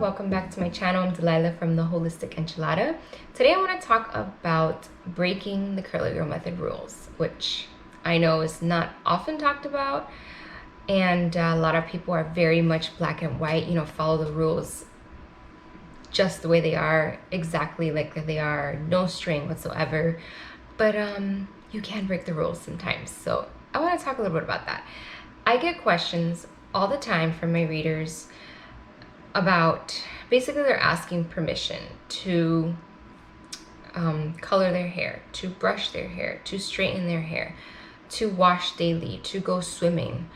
welcome back to my channel. I'm Delilah from the Holistic Enchilada. Today I want to talk about breaking the curly girl method rules, which I know is not often talked about, and a lot of people are very much black and white, follow the rules just the way they are, exactly like they are, no string whatsoever. But you can break the rules sometimes. So I want to talk a little bit about that. I get questions all the time from my readers about, basically they're asking permission to color their hair, to brush their hair, to straighten their hair, to wash daily, to go swimming.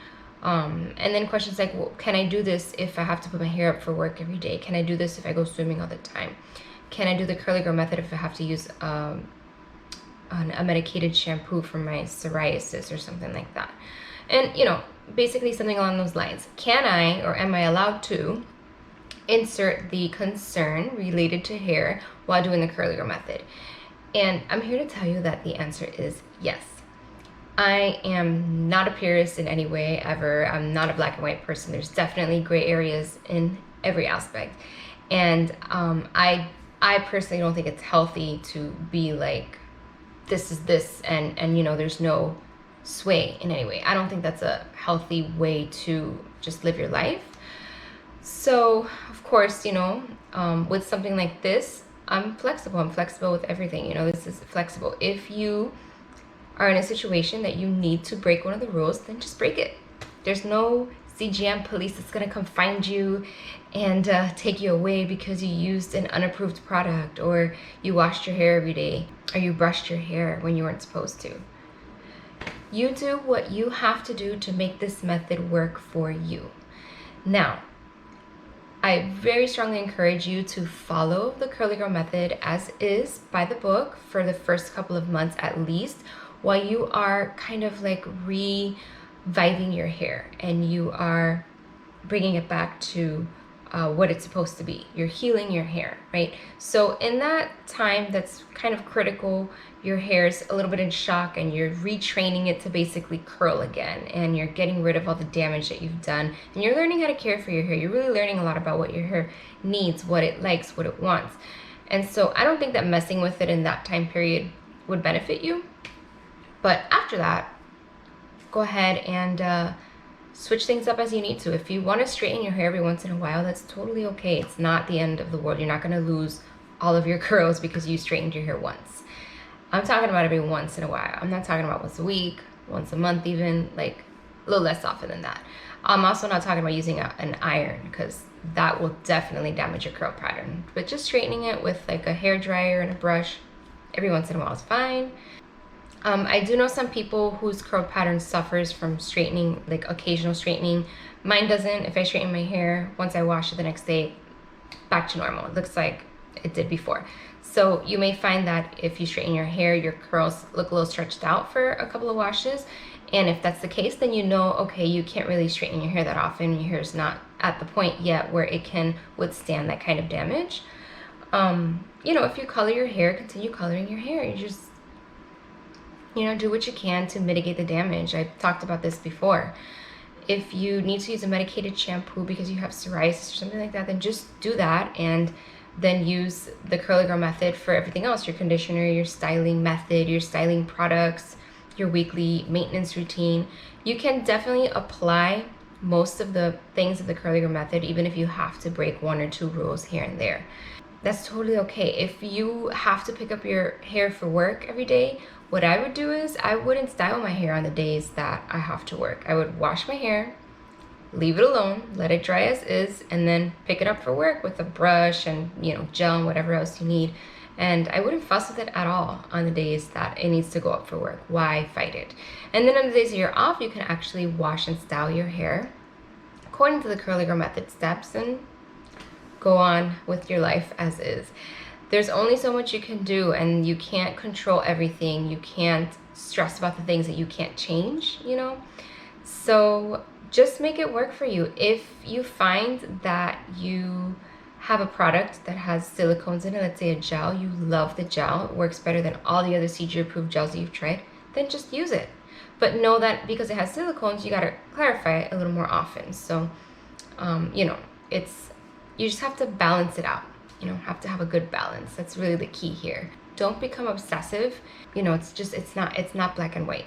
And then questions like, well, can I do this if I have to put my hair up for work every day? Can I do this if I go swimming all the time? Can I do the curly girl method if I have to use a medicated shampoo for my psoriasis or something like that? And, basically something along those lines. Can I, or am I allowed to insert the concern related to hair while doing the curly girl method? And I'm here to tell you that the answer is yes. I am not a purist in any way ever. I'm not a black and white person. There's definitely gray areas in every aspect. And I personally don't think it's healthy to be like, this is this, and there's no sway in any way. I don't think that's a healthy way to just live your life. So, of course, with something like this, I'm flexible. I'm flexible with everything. This is flexible. If you are in a situation that you need to break one of the rules, then just break it. There's no CGM police that's going to come find you and take you away because you used an unapproved product, or you washed your hair every day, or you brushed your hair when you weren't supposed to. You do what you have to do to make this method work for you. Now, I very strongly encourage you to follow the curly girl method as is by the book for the first couple of months at least, while you are kind of like reviving your hair and you are bringing it back to what it's supposed to be. You're healing your hair, right? So in that time that's kind of critical, your hair's a little bit in shock and you're retraining it to basically curl again, and you're getting rid of all the damage that you've done, and you're learning how to care for your hair. You're really learning a lot about what your hair needs, what it likes, what it wants. And so I don't think that messing with it in that time period would benefit you. But after that, go ahead and switch things up as you need to. If you want to straighten your hair every once in a while, that's totally okay. It's not the end of the world. You're not going to lose all of your curls because you straightened your hair once. I'm talking about every once in a while. I'm not talking about once a week, once a month even, like a little less often than that. I'm also not talking about using an iron, because that will definitely damage your curl pattern. But just straightening it with like a hair dryer and a brush every once in a while is fine. I do know some people whose curl pattern suffers from straightening, like occasional straightening. Mine doesn't. If I straighten my hair, once I wash it the next day, back to normal. It looks like it did before. So you may find that if you straighten your hair, your curls look a little stretched out for a couple of washes. And if that's the case, then okay, you can't really straighten your hair that often. Your hair is not at the point yet where it can withstand that kind of damage. If you color your hair, continue coloring your hair. You just do what you can to mitigate the damage. I've talked about this before. If you need to use a medicated shampoo because you have psoriasis or something like that, then just do that, and then use the curly girl method for everything else: your conditioner, your styling method, your styling products, your weekly maintenance routine. You can definitely apply most of the things of the curly girl method, even if you have to break one or two rules here and there. That's totally okay. If you have to pick up your hair for work every day, what I would do is I wouldn't style my hair on the days that I have to work. I would wash my hair, leave it alone, let it dry as is, and then pick it up for work with a brush and gel and whatever else you need. And I wouldn't fuss with it at all on the days that it needs to go up for work. Why fight it? And then on the days that you're off, you can actually wash and style your hair according to the curly girl method steps and go on with your life as is. There's only so much you can do, and you can't control everything. You can't stress about the things that you can't change, So just make it work for you. If you find that you have a product that has silicones in it, let's say a gel, you love the gel, it works better than all the other CG approved gels that you've tried, then just use it. But know that because it has silicones, you gotta clarify it a little more often. So, it's you just have to balance it out. You know, have to have a good balance. That's really the key here. Don't become obsessive. You know, it's not black and white.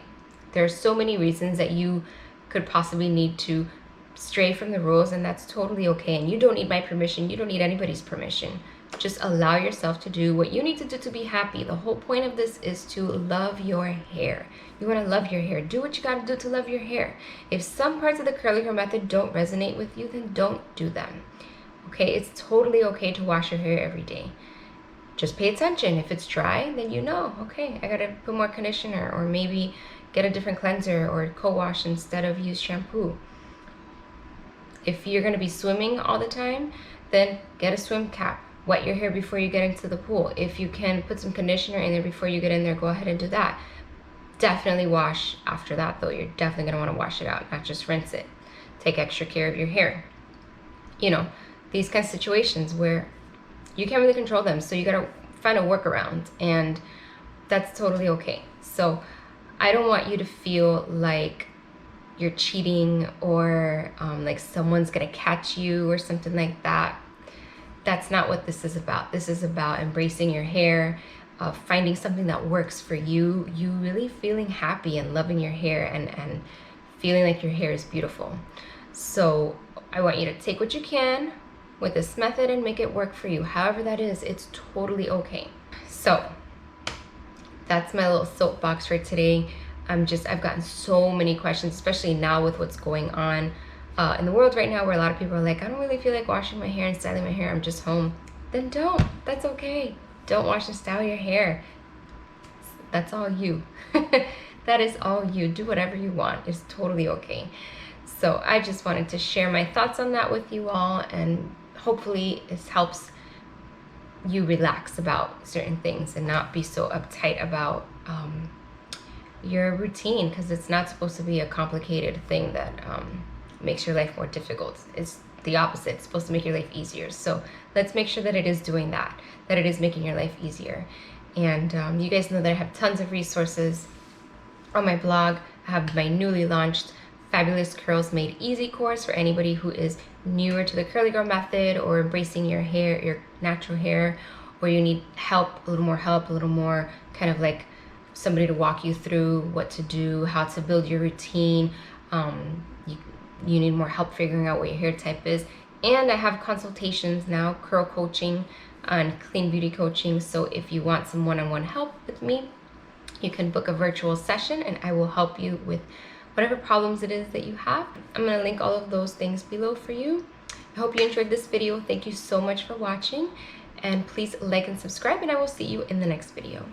There are so many reasons that you could possibly need to stray from the rules, and that's totally okay. And you don't need my permission. You don't need anybody's permission. Just allow yourself to do what you need to do to be happy. The whole point of this is to love your hair. You want to love your hair. Do what you got to do to love your hair. If some parts of the curly hair method don't resonate with you, then don't do them. Okay, it's totally okay to wash your hair every day. Just pay attention. If it's dry, then you know, okay, I gotta put more conditioner, or maybe get a different cleanser or co-wash instead of use shampoo. If you're gonna be swimming all the time, then get a swim cap. Wet your hair before you get into the pool. If you can put some conditioner in there before you get in there, go ahead and do that. Definitely wash after that though. You're definitely gonna wanna wash it out, not just rinse it. Take extra care of your hair. You know, these kinds of situations where you can't really control them, so you gotta find a workaround, and that's totally okay. So I don't want you to feel like you're cheating, or like someone's gonna catch you or something like that. That's not what this is about. This is about embracing your hair, finding something that works for you, you really feeling happy and loving your hair, and feeling like your hair is beautiful. So I want you to take what you can with this method and make it work for you. However that is, it's totally okay. So that's my little soapbox for today. I've gotten so many questions, especially now with what's going on in the world right now, where a lot of people are like, I don't really feel like washing my hair and styling my hair, I'm just home. Then don't. That's okay. Don't wash and style your hair. That's all you. That is all you. Do whatever you want. It's totally okay. So I just wanted to share my thoughts on that with you all, and hopefully this helps you relax about certain things and not be so uptight about your routine, because it's not supposed to be a complicated thing that makes your life more difficult. It's the opposite. It's supposed to make your life easier. So let's make sure that it is doing that it is making your life easier. And you guys know that I have tons of resources on my blog. I have my newly launched Fabulous Curls Made Easy course for anybody who is newer to the curly girl method, or embracing your hair, your natural hair, or you need help, a little more kind of like somebody to walk you through what to do, how to build your routine. You need more help figuring out what your hair type is. And I have consultations now, curl coaching and clean beauty coaching. So if you want some one-on-one help with me, you can book a virtual session and I will help you with whatever problems it is that you have. I'm gonna link all of those things below for you. I hope you enjoyed this video. Thank you so much for watching, and please like and subscribe, and I will see you in the next video.